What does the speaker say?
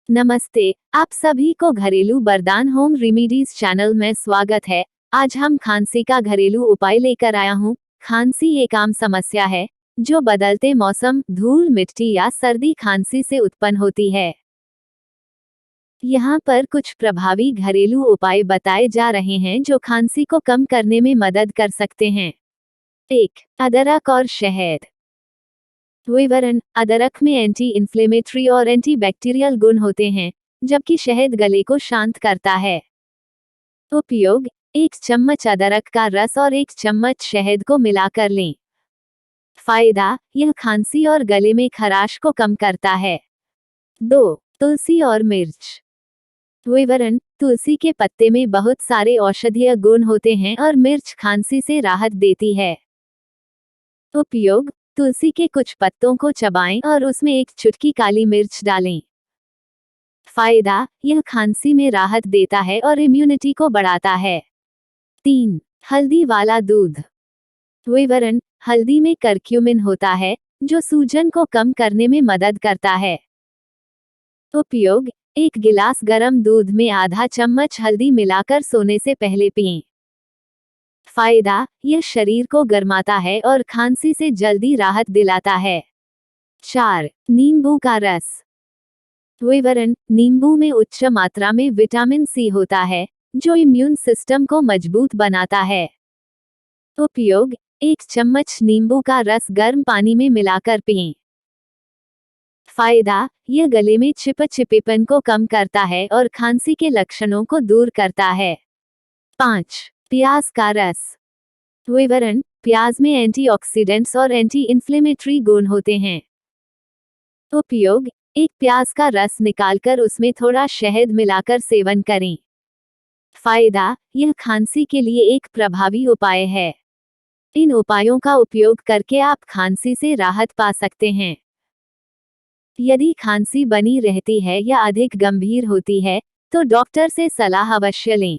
नमस्ते, आप सभी को घरेलू वरदान होम रेमेडीज चैनल में स्वागत है। आज हम खांसी का घरेलू उपाय लेकर आया हूँ। खांसी एक आम समस्या है जो बदलते मौसम, धूल, मिट्टी या सर्दी खांसी से उत्पन्न होती है। यहाँ पर कुछ प्रभावी घरेलू उपाय बताए जा रहे हैं जो खांसी को कम करने में मदद कर सकते हैं। 1. अदरक और शहद। विवरण: अदरक में एंटी इन्फ्लेमेटरी और एंटी बैक्टीरियल गुण होते हैं, जबकि शहद गले को शांत करता है। उपयोग: 1 चम्मच अदरक का रस और 1 चम्मच शहद को मिलाकर लें। फायदा: यह खांसी और गले में खराश को कम करता है। 2. तुलसी और मिर्च। विवरण: तुलसी के पत्ते में बहुत सारे औषधीय गुण होते हैं और मिर्च खांसी से राहत देती है। उपयोग: तुलसी के कुछ पत्तों को चबाएं और उसमें 1 चुटकी काली मिर्च डालें। फायदा: यह खांसी में राहत देता है और इम्यूनिटी को बढ़ाता है। 3. हल्दी वाला दूध। विवरण: हल्दी में करक्यूमिन होता है जो सूजन को कम करने में मदद करता है। उपयोग: 1 गिलास गर्म दूध में आधा चम्मच हल्दी मिलाकर सोने से पहले पिएं। फायदा: यह शरीर को गर्माता है और खांसी से जल्दी राहत दिलाता है। 4. नींबू का रस। विवरण: नींबू में उच्च मात्रा में विटामिन सी होता है जो इम्यून सिस्टम को मजबूत बनाता है। उपयोग: 1 चम्मच नींबू का रस गर्म पानी में मिलाकर पिएं। फायदा: यह गले में चिपचिपेपन को कम करता है और खांसी के लक्षणों को दूर करता है। 5. प्याज का रस। विवरण: प्याज में एंटीऑक्सीडेंट्स और एंटी इन्फ्लेमेटरी गुण होते हैं। उपयोग: 1 प्याज का रस निकालकर उसमें थोड़ा शहद मिलाकर सेवन करें। फायदा: यह खांसी के लिए एक प्रभावी उपाय है। इन उपायों का उपयोग करके आप खांसी से राहत पा सकते हैं। यदि खांसी बनी रहती है या अधिक गंभीर होती है, तो डॉक्टर से सलाह अवश्य लें।